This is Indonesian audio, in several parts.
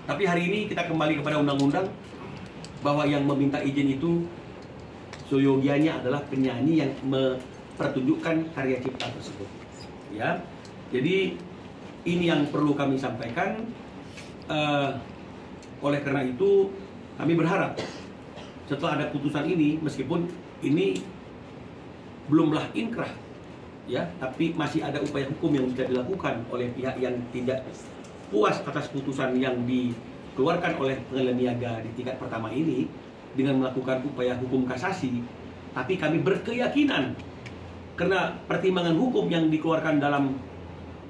Tapi hari ini kita kembali kepada undang-undang bahwa yang meminta izin itu seyogianya adalah penyanyi yang mempertunjukkan karya cipta tersebut. Ya, jadi ini yang perlu kami sampaikan. Oleh karena itu kami berharap setelah ada putusan ini, meskipun ini belumlah inkrah, ya, tapi masih ada upaya hukum yang bisa dilakukan oleh pihak yang tidak puas atas putusan yang dikeluarkan oleh pengadilan niaga di tingkat pertama ini dengan melakukan upaya hukum kasasi. Tapi kami berkeyakinan karena pertimbangan hukum yang dikeluarkan dalam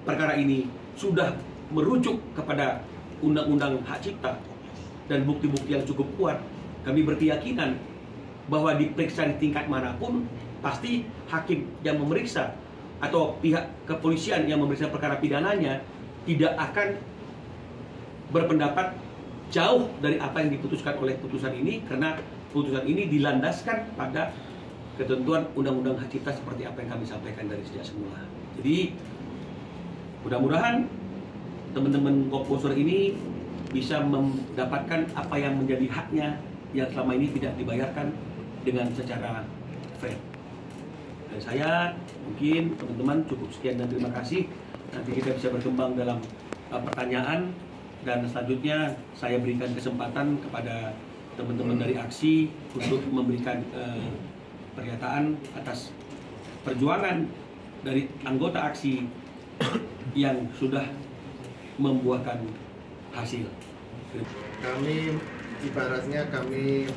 perkara ini sudah merujuk kepada undang-undang hak cipta dan bukti-bukti yang cukup kuat, kami berkeyakinan bahwa diperiksa di tingkat manapun pasti hakim yang memeriksa atau pihak kepolisian yang memeriksa perkara pidananya tidak akan berpendapat jauh dari apa yang diputuskan oleh putusan ini, karena putusan ini dilandaskan pada ketentuan undang-undang hak cipta seperti apa yang kami sampaikan dari sejak semula. Jadi mudah-mudahan teman-teman komposer ini bisa mendapatkan apa yang menjadi haknya yang selama ini tidak dibayarkan dengan secara fair. Dan saya mungkin teman-teman cukup sekian dan terima kasih. Nanti kita bisa berkembang dalam pertanyaan, dan selanjutnya saya berikan kesempatan kepada teman-teman dari aksi untuk memberikan pernyataan atas perjuangan dari anggota aksi yang sudah membuahkan hasil. Kami ibaratnya kami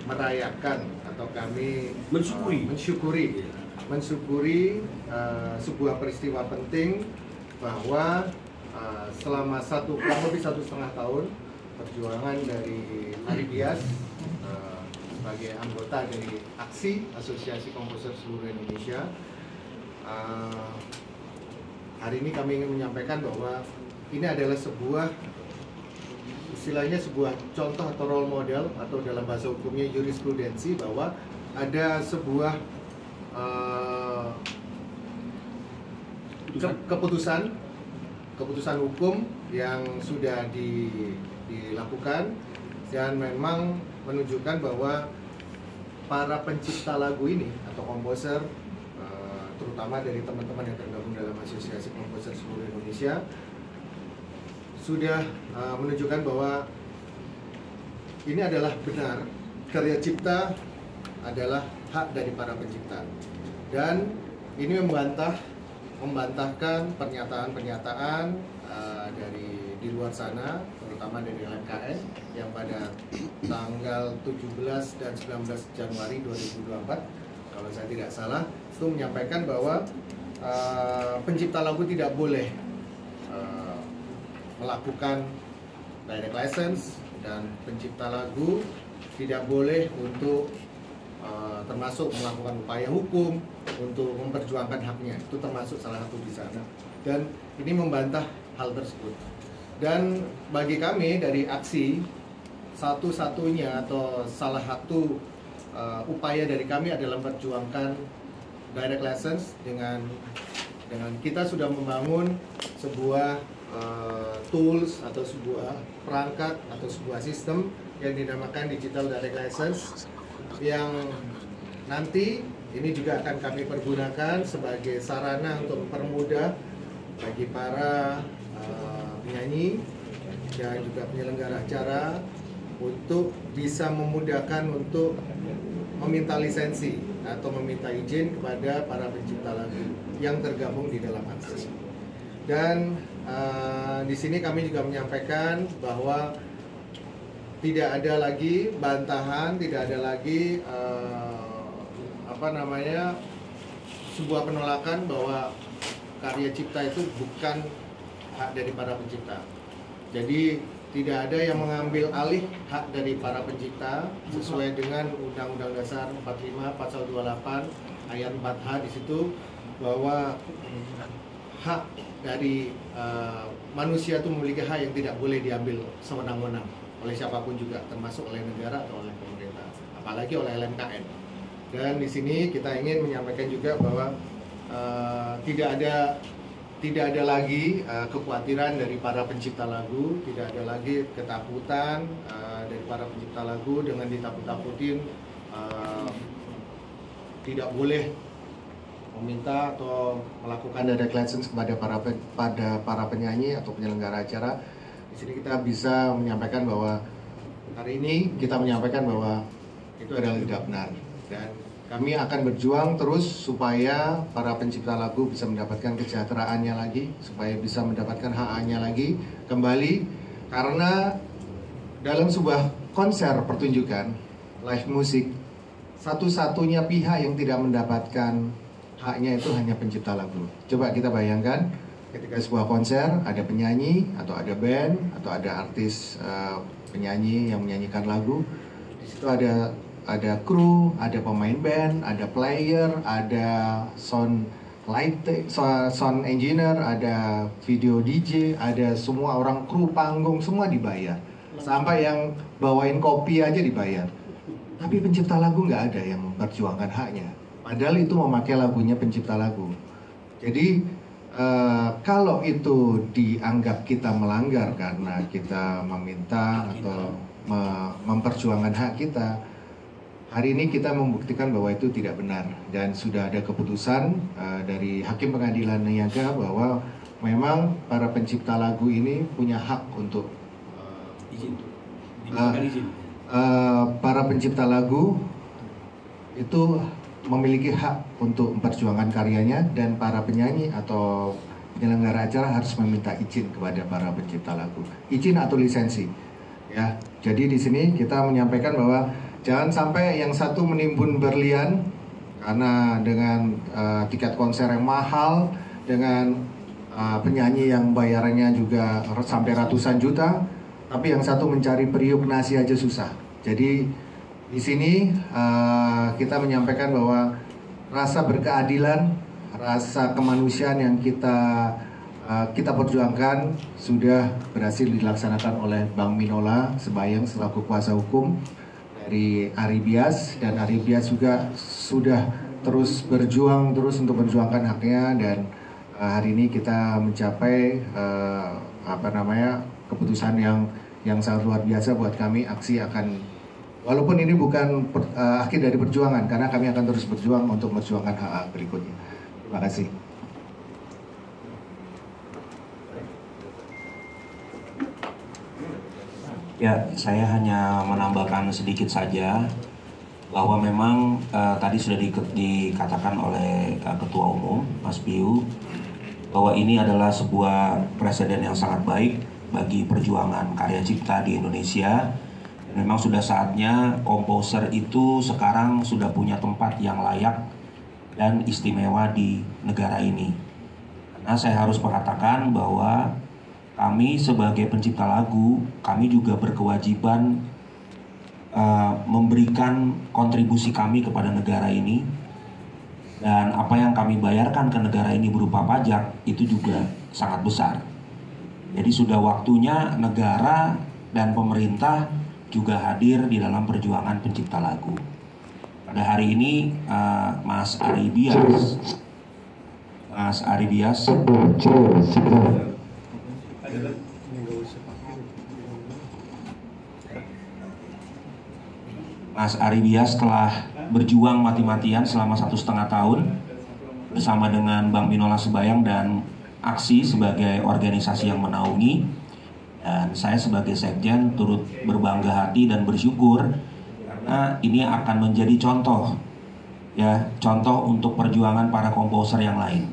merayakan atau kami mensyukuri sebuah peristiwa penting bahwa selama kurang lebih 1,5 tahun perjuangan dari Ari Dias sebagai anggota dari aksi Asosiasi Komposer Seluruh Indonesia, hari ini kami ingin menyampaikan bahwa ini adalah sebuah istilahnya sebuah contoh atau role model, atau dalam bahasa hukumnya jurisprudensi, bahwa ada sebuah keputusan hukum yang sudah dilakukan dan memang menunjukkan bahwa para pencipta lagu ini atau komposer, terutama dari teman-teman yang tergabung dalam Asosiasi Komposer Seluruh Indonesia, sudah menunjukkan bahwa ini adalah benar, karya cipta adalah hak dari para pencipta. Dan ini membantahkan pernyataan-pernyataan dari di luar sana, terutama dari LMKN yang pada tanggal 17 dan 19 Januari 2024, kalau saya tidak salah, itu menyampaikan bahwa pencipta lagu tidak boleh melakukan direct license, dan pencipta lagu tidak boleh untuk termasuk melakukan upaya hukum untuk memperjuangkan haknya. Itu termasuk salah satu di sana, dan ini membantah hal tersebut. Dan bagi kami dari aksi, satu-satunya atau salah satu upaya dari kami adalah memperjuangkan direct license dengan kita sudah membangun sebuah tools atau sebuah perangkat atau sebuah sistem yang dinamakan digital direct license, yang nanti ini juga akan kami pergunakan sebagai sarana untuk mempermudah bagi para penyanyi dan juga penyelenggara acara untuk bisa memudahkan untuk meminta lisensi atau meminta izin kepada para pencipta lagu yang tergabung di dalam aksi. Dan di sini kami juga menyampaikan bahwa tidak ada lagi bantahan, tidak ada lagi sebuah penolakan bahwa karya cipta itu bukan hak dari para pencipta. Jadi tidak ada yang mengambil alih hak dari para pencipta sesuai dengan Undang-Undang Dasar 45 Pasal 28 ayat 4H, di situ bahwa hak dari manusia itu memiliki hak yang tidak boleh diambil sewenang-wenang oleh siapapun juga, termasuk oleh negara atau oleh pemerintah, apalagi oleh LMKN. Dan di sini kita ingin menyampaikan juga bahwa tidak tidak ada lagi kekhawatiran dari para pencipta lagu, tidak ada lagi ketakutan dari para pencipta lagu dengan ditakut-takutin tidak boleh meminta atau melakukan direct license kepada para penyanyi atau penyelenggara acara. Di sini kita bisa menyampaikan bahwa hari ini kita menyampaikan bahwa itu adalah tidak benar, dan kami akan berjuang terus supaya para pencipta lagu bisa mendapatkan kesejahteraannya lagi, supaya bisa mendapatkan hak-haknya lagi kembali, karena dalam sebuah konser pertunjukan live musik, satu-satunya pihak yang tidak mendapatkan haknya itu hanya pencipta lagu. Coba kita bayangkan ketika sebuah konser ada penyanyi atau ada band atau ada artis penyanyi yang menyanyikan lagu, di situ ada kru, ada pemain band, ada player, ada sound lighting, sound engineer, ada video DJ, ada semua orang kru panggung, semua dibayar. Sampai yang bawain kopi aja dibayar. Tapi pencipta lagu nggak ada yang memperjuangkan haknya. Padahal itu memakai lagunya pencipta lagu. Jadi kalau itu dianggap kita melanggar karena kita meminta atau memperjuangkan hak kita, hari ini kita membuktikan bahwa itu tidak benar, dan sudah ada keputusan dari Hakim Pengadilan Niaga bahwa memang para pencipta lagu ini punya hak untuk izin. Para pencipta lagu itu memiliki hak untuk memperjuangkan karyanya, dan para penyanyi atau penyelenggara acara harus meminta izin kepada para pencipta lagu, izin atau lisensi. Ya, jadi di sini kita menyampaikan bahwa jangan sampai yang satu menimbun berlian karena dengan tiket konser yang mahal, dengan penyanyi yang bayarannya juga sampai ratusan juta, tapi yang satu mencari periuk nasi aja susah. Jadi di sini kita menyampaikan bahwa rasa berkeadilan, rasa kemanusiaan yang kita perjuangkan sudah berhasil dilaksanakan oleh Bang Minola Sebayang selaku kuasa hukum dari Ari Bias, dan Ari Bias juga sudah terus berjuang untuk memperjuangkan haknya, dan hari ini kita mencapai keputusan yang sangat luar biasa buat kami. Aksi akan, walaupun ini bukan akhir dari perjuangan, karena kami akan terus berjuang untuk memperjuangkan hak berikutnya. Terima kasih. Ya, saya hanya menambahkan sedikit saja bahwa memang tadi sudah dikatakan oleh Ketua Umum Mas Piu bahwa ini adalah sebuah presiden yang sangat baik bagi perjuangan karya cipta di Indonesia. Dan memang sudah saatnya komposer itu sekarang sudah punya tempat yang layak dan istimewa di negara ini. Karena saya harus mengatakan bahwa kami sebagai pencipta lagu, kami juga berkewajiban memberikan kontribusi kami kepada negara ini, dan apa yang kami bayarkan ke negara ini berupa pajak itu juga sangat besar. Jadi sudah waktunya negara dan pemerintah juga hadir di dalam perjuangan pencipta lagu. Pada hari ini Mas Ari Bias Mas Ari Bias telah berjuang mati-matian selama 1,5 tahun bersama dengan Bang Minola Sebayang dan Aksi sebagai organisasi yang menaungi. Dan saya sebagai sekjen turut berbangga hati dan bersyukur karena ini akan menjadi contoh untuk perjuangan para komposer yang lain.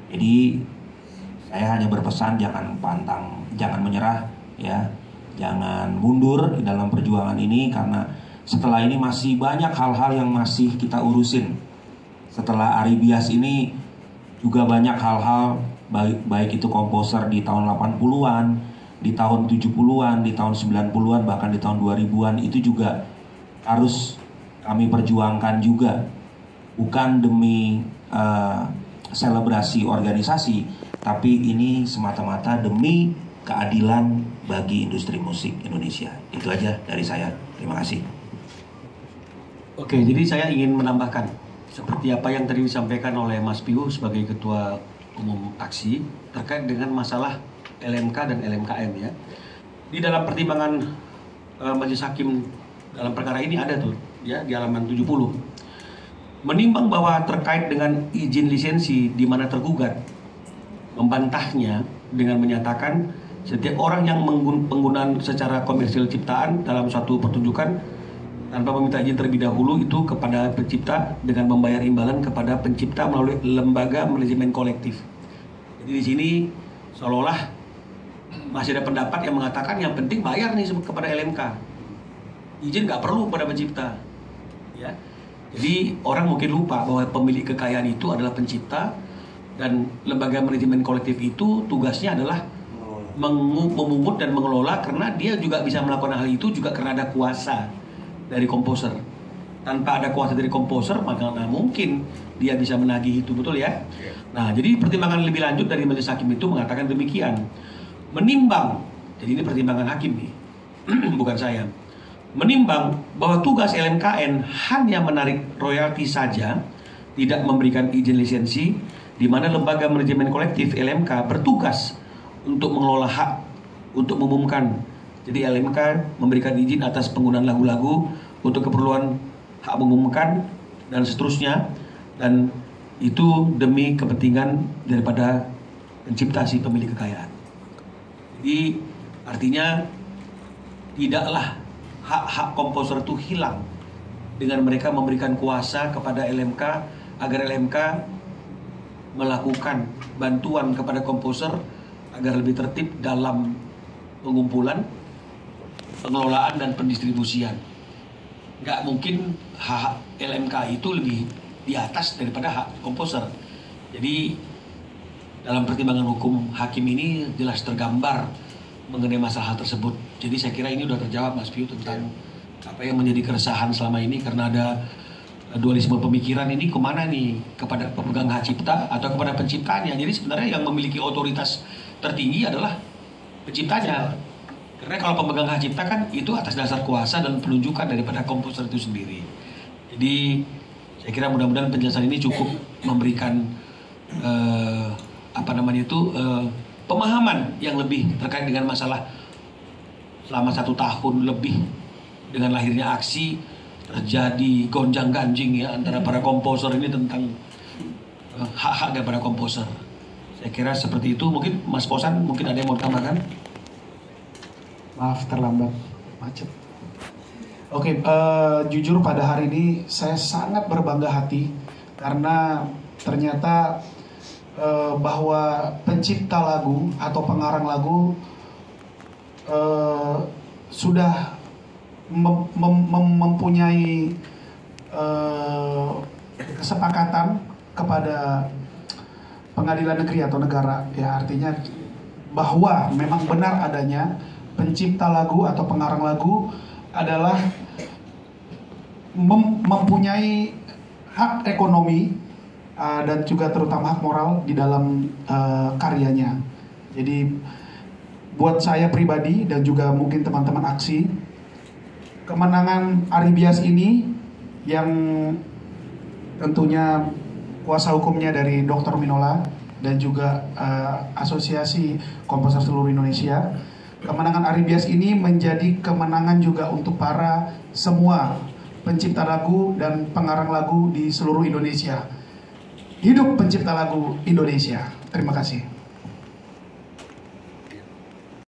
Jadi saya hanya berpesan jangan pantang, jangan menyerah ya, jangan mundur di dalam perjuangan ini, karena setelah ini masih banyak hal-hal yang masih kita urusin. Setelah Ari Bias ini juga banyak hal-hal baik itu komposer di tahun 80-an, di tahun 70-an, di tahun 90-an, bahkan di tahun 2000-an itu juga harus kami perjuangkan juga. Bukan demi selebrasi organisasi, tapi ini semata-mata demi keadilan bagi industri musik Indonesia. Itu aja dari saya. Terima kasih. Oke, jadi saya ingin menambahkan seperti apa yang tadi disampaikan oleh Mas Piu sebagai Ketua umum aksi terkait dengan masalah LMK dan LMKM ya. Di dalam pertimbangan Majelis Hakim dalam perkara ini ada tuh ya di halaman 70. Menimbang bahwa terkait dengan izin lisensi di mana tergugat membantahnya dengan menyatakan setiap orang yang penggunaan secara komersil ciptaan dalam suatu pertunjukan tanpa meminta izin terlebih dahulu itu kepada pencipta dengan membayar imbalan kepada pencipta melalui lembaga manajemen kolektif. Jadi di sini seolah-olah masih ada pendapat yang mengatakan yang penting bayar nih kepada LMK. Izin nggak perlu kepada pencipta. Ya. Jadi orang mungkin lupa bahwa pemilik kekayaan itu adalah pencipta dan lembaga manajemen kolektif itu tugasnya adalah memungut dan mengelola karena dia juga bisa melakukan hal itu juga karena ada kuasa dari komposer. Tanpa ada kuasa dari komposer maka mungkin dia bisa menagih itu, betul ya? Nah, jadi pertimbangan lebih lanjut dari Majelis Hakim itu mengatakan demikian. Menimbang, jadi ini pertimbangan hakim nih, bukan saya. Menimbang bahwa tugas LMKN hanya menarik royalti saja, tidak memberikan izin lisensi, di mana lembaga manajemen kolektif LMK bertugas untuk mengelola hak, untuk mengumumkan. Jadi LMK memberikan izin atas penggunaan lagu-lagu untuk keperluan hak mengumumkan dan seterusnya, dan itu demi kepentingan daripada pencipta si pemilik kekayaan. Jadi artinya tidaklah hak-hak komposer itu hilang dengan mereka memberikan kuasa kepada LMK agar LMK melakukan bantuan kepada komposer agar lebih tertib dalam pengumpulan, pengelolaan dan pendistribusian. Nggak mungkin hak LMK itu lebih di atas daripada hak komposer. Jadi dalam pertimbangan hukum hakim ini jelas tergambar mengenai masalah tersebut. Jadi saya kira ini sudah terjawab Mas Piu tentang apa yang menjadi keresahan selama ini karena ada dualisme pemikiran ini kemana nih, kepada pemegang hak cipta atau kepada penciptanya. Jadi sebenarnya yang memiliki otoritas tertinggi adalah penciptanya. Karena kalau pemegang hak cipta kan itu atas dasar kuasa dan penunjukan daripada komposer itu sendiri. Jadi saya kira mudah-mudahan penjelasan ini cukup memberikan pemahaman yang lebih terkait dengan masalah selama 1 tahun lebih dengan lahirnya aksi terjadi gonjang-ganjing ya antara para komposer ini tentang hak-hak daripada komposer. Saya kira seperti itu. Mungkin Mas Posan mungkin ada yang mau tambahkan? Maaf terlambat, macet. Oke, jujur pada hari ini saya sangat berbangga hati karena ternyata bahwa pencipta lagu atau pengarang lagu sudah mempunyai kesepakatan kepada pengadilan negeri atau negara, ya artinya bahwa memang benar adanya pencipta lagu atau pengarang lagu adalah mempunyai hak ekonomi dan juga terutama hak moral di dalam karyanya. Jadi buat saya pribadi dan juga mungkin teman-teman aksi, kemenangan Ari Bias ini yang tentunya kuasa hukumnya dari Dr. Minola dan juga Asosiasi Komposer Seluruh Indonesia, kemenangan Ari Bias ini menjadi kemenangan juga untuk para semua pencipta lagu dan pengarang lagu di seluruh Indonesia. Hidup pencipta lagu Indonesia. Terima kasih.